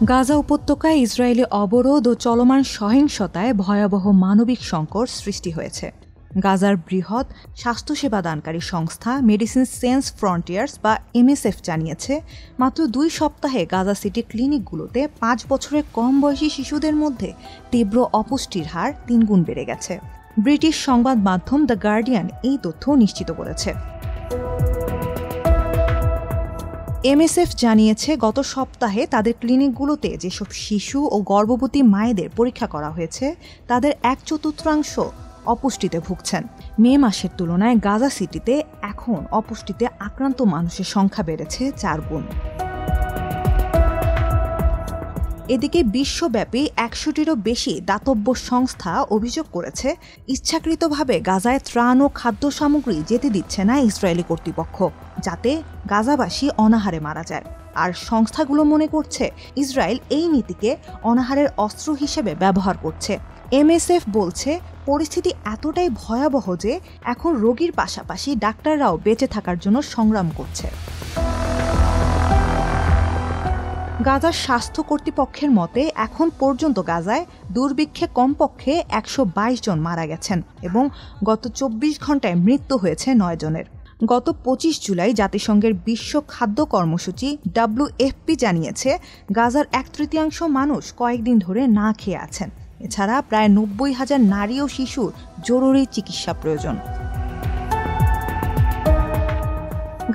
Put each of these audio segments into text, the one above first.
গাজা উপত্যকায় ইসরায়েলি অবরোধ ও চলমান সহিংসতায় ভয়াবহ মানবিক সংকট সৃষ্টি হয়েছে। গাজার বৃহৎ স্বাস্থ্যসেবা দানকারী সংস্থা মেডিসিন সেন্স ফ্রন্টিয়ার্স বা MSF জানিয়েছে, মাত্র 2 সপ্তাহে গাজা সিটি ক্লিনিকগুলোতে 5 বছরের কম বয়সী শিশুদের মধ্যে তীব্র অপুষ্টির হার 3 গুণ বেড়ে গেছে। ব্রিটিশ সংবাদ মাধ্যম দ্য গার্ডিয়ান এই তথ্য নিশ্চিত করেছে। MSF জানিয়েছে, গত সপ্তাহে তাদের ক্লিনিকগুলোতে যেসব শিশু ও গর্ভবতী মায়েদের পরীক্ষা করা হয়েছে তাদের 1/4 অপুষ্টিতে ভুগছেন। মে মাসের তুলনায় গাজা সিটিতে এখন অপুষ্টিতে আক্রান্ত মানুষের সংখ্যা বেড়েছে 4 গুণ। এদিকে বিশ্বব্যাপী 100টিরও বেশি দাতব্য সংস্থা অভিযোগ করেছে, ইচ্ছাকৃতভাবে গাজায় ত্রাণ ও খাদ্য সামগ্রী যেতে দিচ্ছে না ইসরায়েলি কর্তৃপক্ষ, যাতে গাজাবাসী অনাহারে মারা যায়। আর সংস্থাগুলো মনে করছে ইসরায়েল এই নীতিকে অনাহারের অস্ত্র হিসেবে ব্যবহার করছে। MSF বলছে, পরিস্থিতি এতটাই ভয়াবহ যে এখন রোগীর পাশাপাশি ডাক্তাররাও বেঁচে থাকার জন্য সংগ্রাম করছে। গাজার স্বাস্থ্য কর্তৃপক্ষের মতে এখন পর্যন্ত গাজায় দুর্ভিক্ষে কমপক্ষে 122 জন মারা গেছেন এবং গত 24 ঘন্টায় মৃত্যু হয়েছে 9 জনের। গত 25 জুলাই জাতিসংঘের বিশ্ব খাদ্য কর্মসূচি WFP জানিয়েছে, গাজার 1/3 মানুষ কয়েকদিন ধরে না খেয়ে আছেন। এছাড়া প্রায় 90,000 নারী ও শিশুর জরুরি চিকিৎসা প্রয়োজন।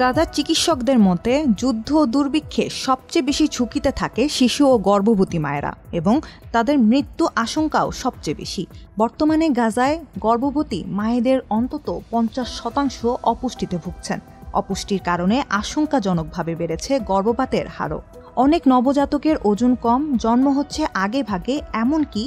গাজার চিকিৎসকদের মতে, যুদ্ধ ও দুর্ভিক্ষে সবচেয়ে বেশি ঝুঁকিতে থাকে শিশু ও গর্ভবতী মায়েরা এবং তাদের মৃত্যু আশঙ্কাও সবচেয়ে বেশি। বর্তমানে গাজায় গর্ভবতী মায়েদের অন্তত 50% অপুষ্টিতে ভুগছেন। অপুষ্টির কারণে আশঙ্কাজনকভাবে বেড়েছে গর্ভপাতের হারও। অনেক নবজাতকের ওজন কম, জন্ম হচ্ছে আগে ভাগে, এমনকি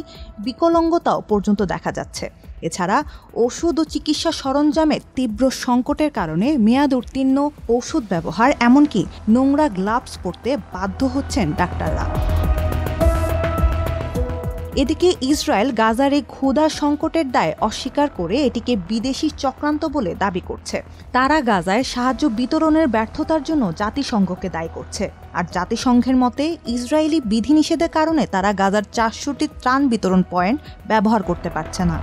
বিকলাঙ্গতাও পর্যন্ত দেখা যাচ্ছে। এছাড়া ওষুধ ও চিকিৎসা সরঞ্জামের তীব্র সংকটের কারণে মেয়াদ উত্তীর্ণ ওষুধ ব্যবহার, এমনকি নোংরা গ্লাভস পরতে বাধ্য হচ্ছেন ডাক্তাররা। এদিকে ইসরায়েল গাজার এই ক্ষুধা সংকটের দায় অস্বীকার করে এটিকে বিদেশি চক্রান্ত বলে দাবি করছে। তারা গাজায় সাহায্য বিতরণের ব্যর্থতার জন্য জাতিসংঘকে দায়ী করছে। আর জাতিসংঘের মতে, ইসরায়েলি বিধিনিষেধের কারণে তারা গাজার 400টি ত্রাণ বিতরণ পয়েন্ট ব্যবহার করতে পারছে না।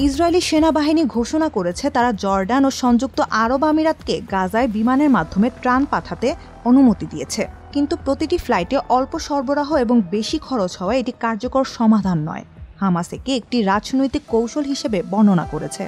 ইসরায়েলি সেনাবাহিনী ঘোষণা করেছে তারা জর্ডান ও সংযুক্ত আরব আমিরাতকে গাজায় বিমানের মাধ্যমে ত্রাণ পাঠাতে অনুমতি দিয়েছে, কিন্তু প্রতিটি ফ্লাইটে অল্প সরবরাহ এবং বেশি খরচ হওয়া এটি কার্যকর সমাধান নয়। হামাস একে একটি রাজনৈতিক কৌশল হিসেবে বর্ণনা করেছে।